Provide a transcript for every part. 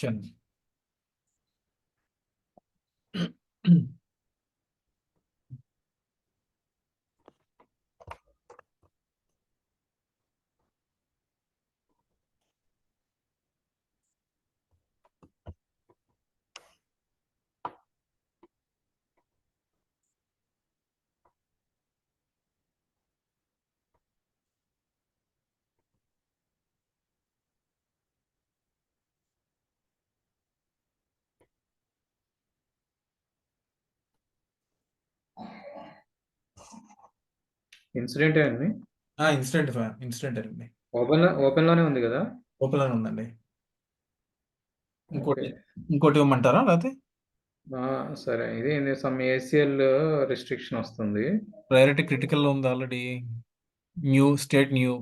చండి. Incident అండి. Incident అండి. Open లోనే ఉంది కదా. ఓపెన్ లోనే ఉందండి. ఓకే. ఇంకోటి ఇవ్వమంటారా లేకపోతే? సరే, ఇది సమ్ ఏసీఎల్ రిస్ట్రిక్షన్ వస్తుంది. ప్రయారిటీ క్రిటికల్ ఉంది ఆల్రెడీ. State new.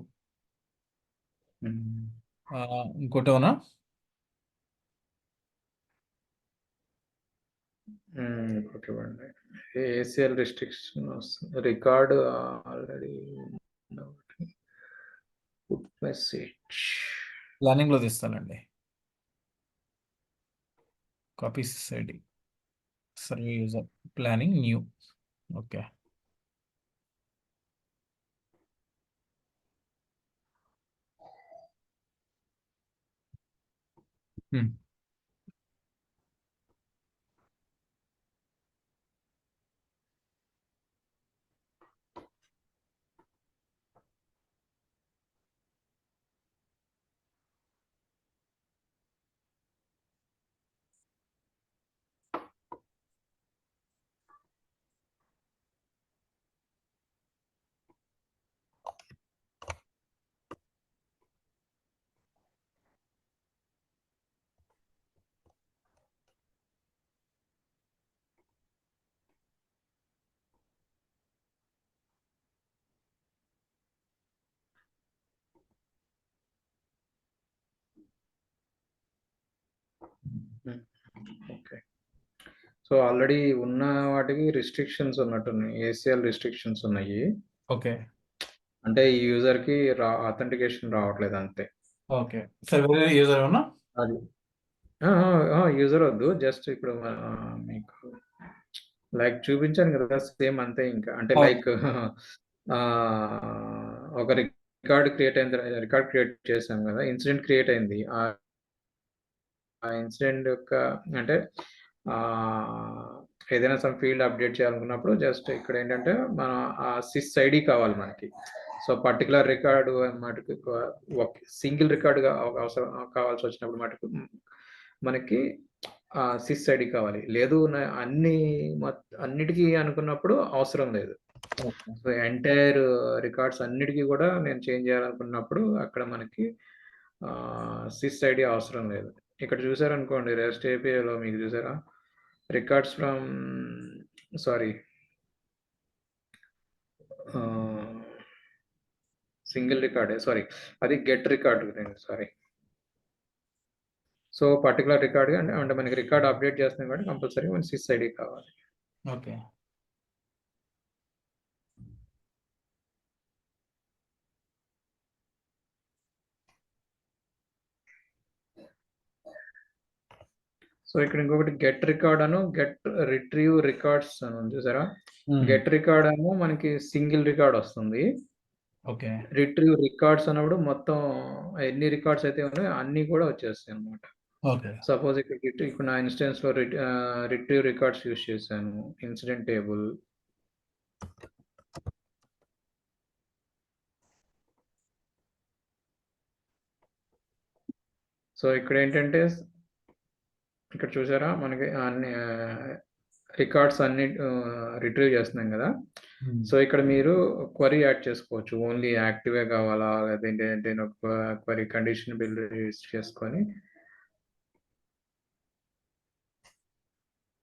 ఇంకోటి ఏమన్నా? ఇంకోటి ఇవ్వండి. ఏసీఎల్ రిస్ట్రిక్షన్ వస్తుంది, రికార్డ్ ఆల్రెడీ మెసేజ్ ప్లానింగ్ లో తీస్తానండి. Copies ID survey user planning new. Okay. Okay. So already ఉన్న వాటికి రిస్ట్రిక్షన్స్ ఉన్నట్టున్నాయి, ఏసీఎల్ రిస్ట్రిక్షన్స్ ఉన్నాయి. ఓకే. అంటే ఈ యూజర్ కి అథెంటికేషన్ రావట్లేదు అంతే. ఓకే. సరే, వేరే యూజర్ ఏమన్నా? అది యూజర్ వద్దు, జస్ట్ ఇప్పుడు మీకు లైక్ చూపించాను కదా, సేమ్ అంతే. ఇంకా అంటే లైక్ ఒక రికార్డ్ క్రియేట్ అయింది, రికార్డ్ క్రియేట్ చేసాం కదా, ఇన్సిడెంట్ క్రియేట్ అయింది. ఆ ఇన్సిడెంట్ యొక్క అంటే ఏదైనా సమ్ ఫీల్డ్ అప్డేట్ చేయాలనుకున్నప్పుడు జస్ట్ ఇక్కడ ఏంటంటే మన ఆ సిస్ ఐడి కావాలి మనకి. సో పర్టికులర్ రికార్డు మటుకు ఒక సింగిల్ రికార్డుగా అవసరం కావాల్సి వచ్చినప్పుడు మటుకు మనకి సిస్ ఐడి కావాలి. లేదు అన్నిటికీ అనుకున్నప్పుడు అవసరం లేదు. సో ఎంటైర్ రికార్డ్స్ అన్నిటికీ కూడా నేను చేంజ్ చేయాలనుకున్నప్పుడు అక్కడ మనకి సిస్ ఐడి అవసరం లేదు. ఇక్కడ చూసారనుకోండి, రెస్ట్ ఏపీఐలో మీకు చూసారా, రికార్డ్స్ ఫ్రమ్ సారీ సింగిల్ రికార్డే, సారీ అది get record, sorry. So particular record అంటే మనకి రికార్డ్ అప్డేట్ చేస్తున్నాం కాబట్టి కంపల్సరీ మన సిస్ ఐడి కావాలి. ఓకే. సో ఇక్కడ ఇంకొకటి గెట్ రికార్డ్ అను గెట్ రిట్రీవ్ రికార్డ్స్ అని ఉంది చూసారా. గెట్ రికార్డ్ ఏమో మనకి సింగిల్ రికార్డ్ వస్తుంది. ఓకే. రిట్రీవ్ రికార్డ్స్ అన్నప్పుడు మొత్తం ఎన్ని రికార్డ్స్ అయితే ఉన్నాయో అన్ని కూడా వచ్చేస్తాయి అనమాట. ఓకే. సపోజ్ ఇక్కడ నా ఇన్స్టెన్స్ లో రిట్రీవ్ రికార్డ్స్ యూస్ చేశాను, ఇన్సిడెంట్ టేబుల్. సో ఇక్కడ ఏంటంటే ఇక్కడ చూసారా మనకి అన్ని రికార్డ్స్ అన్ని రిట్రీవ్ చేస్తున్నాం కదా. సో ఇక్కడ మీరు క్వరీ యాడ్ చేసుకోవచ్చు, ఓన్లీ యాక్టివే కావాలా లేదంటే క్వరీ కండిషన్ బిల్డ్ యూస్ చేసుకొని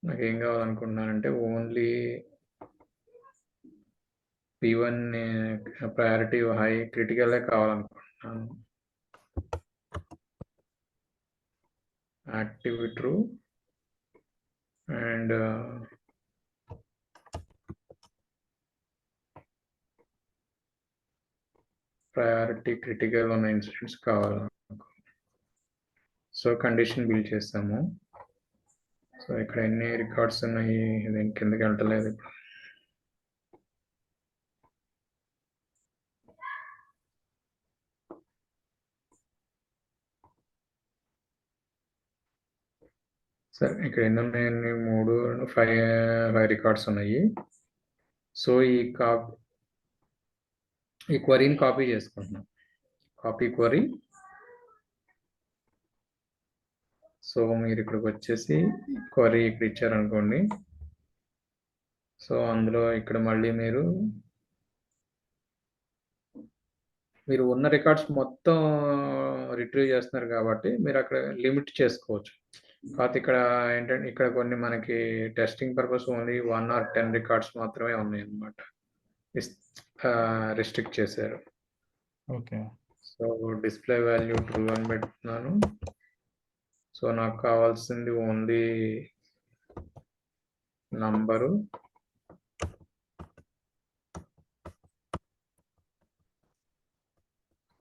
నాకు ఏం కావాలనుకుంటున్నానంటే ఓన్లీ P1 ప్రయారిటీ హై క్రిటికలే కావాలనుకుంటున్నాను. Active true and priority critical ఉన్న ఇన్సిడెంట్స్ కావాలి. సో కండిషన్ బిల్డ్ చేస్తాము. సో ఇక్కడ ఎన్ని రికార్డ్స్ ఉన్నాయి, ఇది కిందకి వెళ్ళలేదు ఇప్పుడు. సరే ఇక్కడ ఎన్ని ఉన్నాయండి, 5 రికార్డ్స్ ఉన్నాయి. సో ఈ క్వరీని కాపీ చేసుకుంటున్నాం. Copy query. సో మీరు ఇక్కడికి వచ్చేసి క్వరీ ఇక్కడ ఇచ్చారనుకోండి. సో అందులో ఇక్కడ మళ్ళీ మీరు ఉన్న రికార్డ్స్ మొత్తం రిట్రీవ్ చేస్తున్నారు కాబట్టి మీరు అక్కడ లిమిట్ చేసుకోవచ్చు. కాకపోతే ఇక్కడ ఏంటంటే ఇక్కడ కొన్ని మనకి testing purpose only 1 or 10 records మాత్రమే ఉన్నాయి అన్నమాట. రిస్ట్రిక్ట్ చేశారు. Okay. So display value true అని పెడుతున్నాను. సో నాకు కావాల్సింది only number,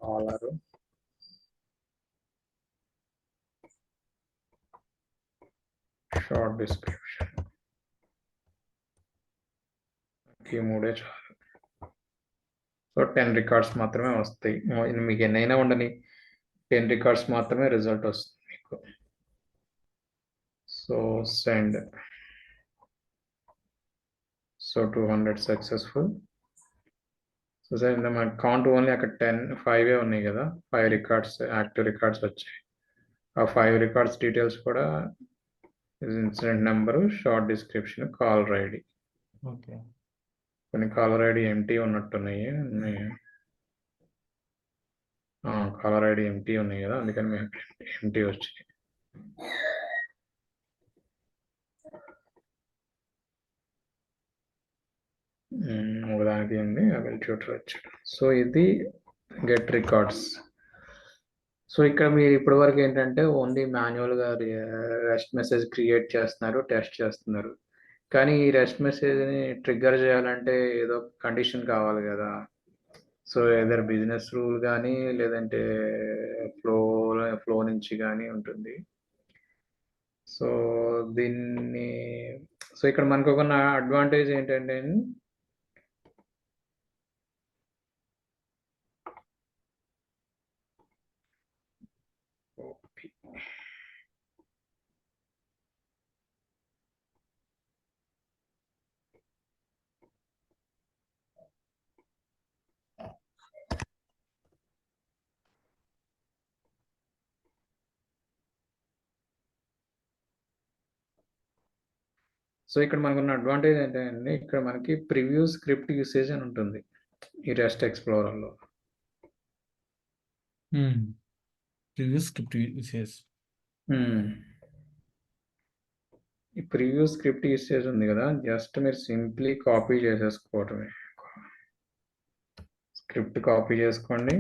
collar, short description. ఈ 3 చాలు. సో 10 రికార్డ్స్ మాత్రమే వస్తాయి. మీకు ఎన్నైనా ఉండని 10 రికార్డ్స్ మాత్రమే రిజల్ట్ వస్తుంది మీకు. So send. So 200 successful. So sir ఇంత మన కౌంట్ ఓన్లీ అక్కడ 5 ఉన్నాయి కదా, 5 రికార్డ్స్ యాక్టివ్ రికార్డ్స్ వచ్చాయి. ఆ 5 రికార్డ్స్ డీటెయిల్స్ కూడా incident number, short description, caller ID. Okay. కొన్ని కాలర్ ఐడి ఎంటీ ఉన్నట్టున్నాయి. కాలర్ ఐడి ఎంటీ ఉన్నాయి కదా, అందుకని మేము ఎంటీ వచ్చాయి. ఒకదానికి ఉంది అవెల్ ట్యూటర్ వచ్చాడు. సో ఇది గెట్ రికార్డ్స్. సో ఇక్కడ మీరు ఇప్పటి వరకు ఏంటంటే ఓన్లీ మాన్యువల్గా రెస్ట్ మెసేజ్ క్రియేట్ చేస్తున్నారు, టెస్ట్ చేస్తున్నారు. కానీ ఈ రెస్ట్ మెసేజ్ని ట్రిగ్గర్ చేయాలంటే ఏదో కండిషన్ కావాలి కదా. సో ఏదర్ బిజినెస్ రూల్ కానీ లేదంటే ఫ్లో నుంచి కానీ ఉంటుంది. సో దీన్ని సో ఇక్కడ మనకు ఒక అడ్వాంటేజ్ ఏంటంటే సో ఇక్కడ మనకున్న అడ్వాంటేజ్ ఏంటంటే ఇక్కడ మనకి ప్రివ్యూ స్క్రిప్ట్ యూసేజ్ అని ఉంటుంది ఈ రెస్ట్ ఎక్స్ప్లోరర్లో. Preview script usage. ఈ ప్రివ్యూ స్క్రిప్ట్ యూసేజ్ ఉంది కదా, జస్ట్ మీరు సింప్లీ కాపీ చేసేసుకోవటమే. స్క్రిప్ట్ కాపీ చేసుకోండి.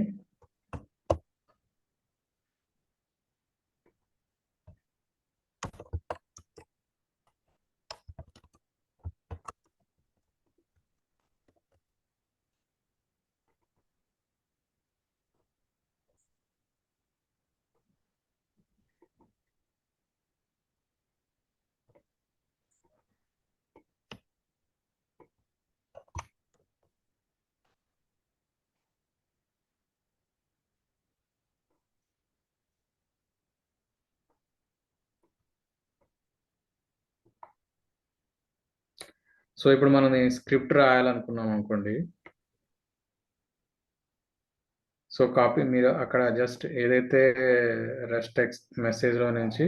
సో ఇప్పుడు మనం స్క్రిప్ట్ రాయాలనుకున్నాం అనుకోండి. సో కాపీ మీరు అక్కడ జస్ట్ ఏదైతే రెస్ట్ మెసేజ్లో నుంచి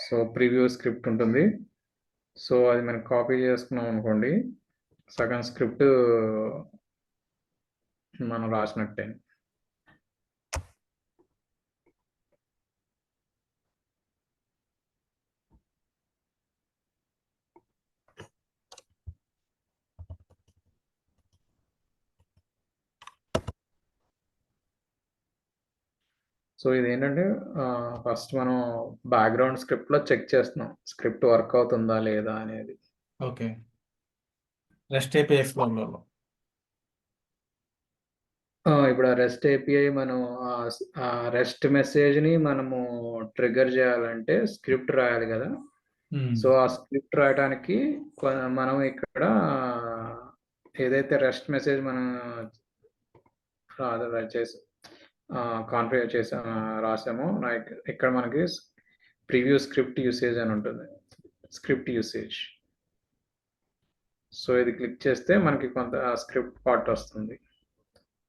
సో ప్రివ్యూ స్క్రిప్ట్ ఉంటుంది. సో అది మనం కాపీ చేసుకున్నాం అనుకోండి, సగం స్క్రిప్ట్ మనం రాసినట్టే. సో ఇది ఏంటంటే ఫస్ట్ మనం బ్యాక్గ్రౌండ్ స్క్రిప్ట్లో చెక్ చేస్తున్నాం స్క్రిప్ట్ వర్క్ అవుతుందా లేదా అనేది. ఓకే. రెస్ట్ ఏపీఐ ఎక్స్ప్లోరర్లో. ఇప్పుడు ఆ రెస్ట్ ఏపీఐ మనం ఆ రెస్ట్ మెసేజ్ని మనము ట్రిగ్గర్ చేయాలంటే స్క్రిప్ట్ రాయాలి కదా. సో ఆ స్క్రిప్ట్ రాయడానికి మనం ఇక్కడ ఏదైతే రెస్ట్ మెసేజ్ మనం చేసి కాన్ఫిగర్ చేసా రాసామో ఇక్కడ మనకి ప్రివ్యూ స్క్రిప్ట్ యూసేజ్ అని ఉంటుంది. Script usage. సో ఇది క్లిక్ చేస్తే మనకి కొంత స్క్రిప్ట్ పార్ట్ వస్తుంది.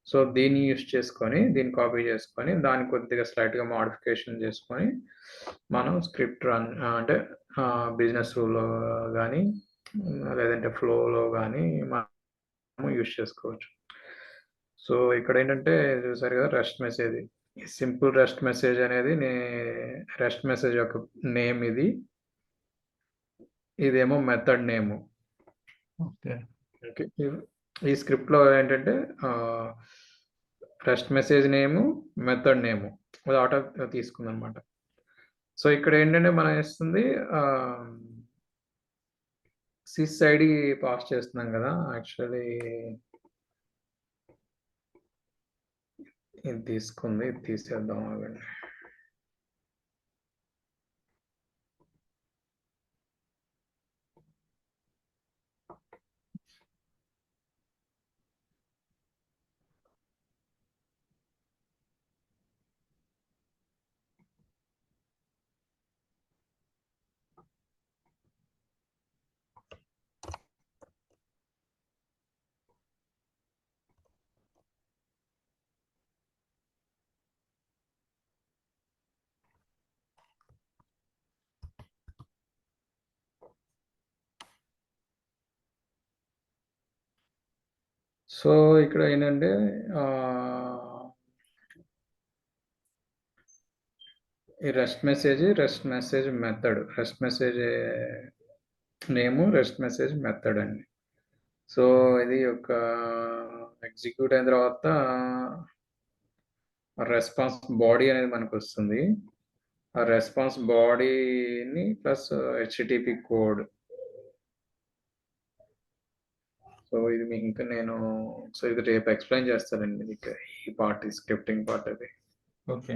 సో దీన్ని యూస్ చేసుకొని దీన్ని కాపీ చేసుకొని దాన్ని కొద్దిగా స్లైట్గా మోడిఫికేషన్ చేసుకొని మనం స్క్రిప్ట్ రన్ అంటే బిజినెస్ రూల్లో కానీ లేదంటే ఫ్లోలో కానీ మనం యూస్ చేసుకోవచ్చు. సో ఇక్కడ ఏంటంటే చూసారు కదా rest message, simple rest message అనేది రెస్ట్ మెసేజ్ యొక్క నేమ్ ఇది, ఇదేమో మెథడ్ నేము. ఓకే. ఈ స్క్రిప్ట్లో ఏంటంటే రెస్ట్ మెసేజ్ నేము, మెథడ్ నేము అది ఆటో తీసుకుంది అనమాట. సో ఇక్కడ ఏంటంటే మనం ఇస్తుంది సిస్ ఐడి పాస్ చేస్తున్నాం కదా. యాక్చువల్లీ ఇది తీసుకుంది, ఇది తీసేద్దాం ఆగండి. సో ఇక్కడ ఏంటంటే ఈ rest message method, rest message name, rest message method అండి. సో ఇది ఒక ఎగ్జిక్యూట్ అయిన తర్వాత రెస్పాన్స్ బాడీ అనేది మనకు వస్తుంది. ఆ రెస్పాన్స్ బాడీని ప్లస్ హెచ్టిటిపి కోడ్. సో ఇది మీకు ఇంకా ఇది రేపు ఎక్స్ప్లెయిన్ చేస్తానండి ఈ పార్ట్, ఈ స్క్రిప్టింగ్ పార్ట్ అది. ఓకే.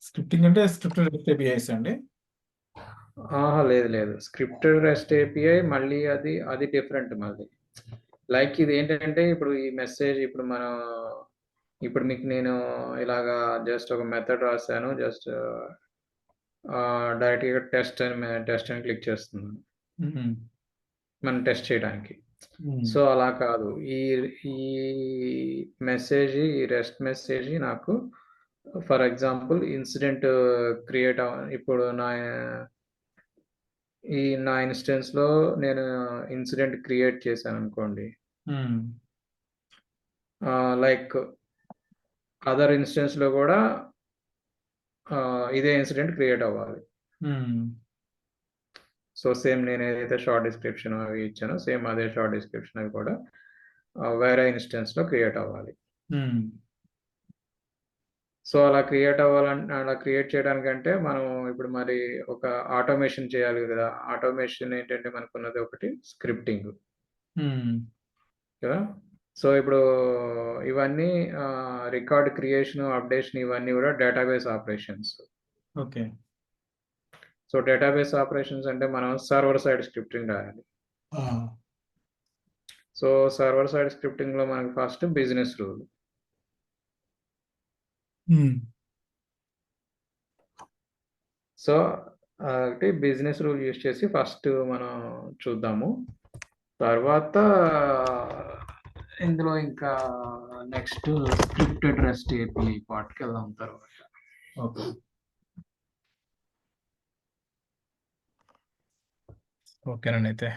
స్క్రిప్టింగ్ అంటే స్క్రిప్ట్ రెస్ట్ ఏపీఐస్ అండి? లేదు స్క్రిప్టెడ్ రెస్ట్ ఏపీఐ మళ్ళీ అది డిఫరెంట్ మళ్ళీ. లైక్ ఇది ఏంటంటే ఇప్పుడు ఈ మెసేజ్ ఇప్పుడు మీకు నేను ఇలాగా జస్ట్ ఒక మెథడ్ రాశాను, జస్ట్ డైరెక్ట్గా టెస్ట్ అని క్లిక్ చేస్తున్నాను మనం టెస్ట్ చేయడానికి. సో అలా కాదు, ఈ మెసేజ్, ఈ రెస్ట్ మెసేజ్ నాకు ఫర్ ఎగ్జాంపుల్ ఇన్సిడెంట్ క్రియేట్ ఇప్పుడు నా ఇన్స్టెన్స్ లో నేను ఇన్సిడెంట్ క్రియేట్ చేశాను అనుకోండి, లైక్ అదర్ ఇన్స్టెన్స్ లో కూడా ఇదే ఇన్సిడెంట్ క్రియేట్ అవ్వాలి. సో సేమ్ నేను ఏదైతే షార్ట్ డిస్క్రిప్షన్ అవి ఇచ్చానో సేమ్ అదే షార్ట్ డిస్క్రిప్షన్ అవి కూడా వేరే ఇన్స్టెన్స్ లో క్రియేట్ అవ్వాలి. సో అలా క్రియేట్ చేయడానికంటే మనం ఇప్పుడు మరి ఒక ఆటోమేషన్ చేయాలి కదా. ఆటోమేషన్ ఏంటంటే మనకున్నది ఒకటి స్క్రిప్టింగ్ కదా. సో ఇప్పుడు ఇవన్నీ రికార్డ్ క్రియేషన్, అప్డేషన్ ఇవన్నీ కూడా database operations. Okay. So database operations అంటే మనం సర్వర్ సైడ్ స్క్రిప్టింగ్ రాయాలి. సో సర్వర్ సైడ్ స్క్రిప్టింగ్ లో మనకి first business rule. So business rule use చేసి ఫస్ట్ మనం చూద్దాము. తర్వాత ఇందులో ఇంకా నెక్స్ట్ స్క్రిప్టెడ్ రెస్ట్ ఏపీఐ పార్ట్కి వెళ్దాం తర్వాత. ఓకే. ఓకేనండి అయితే.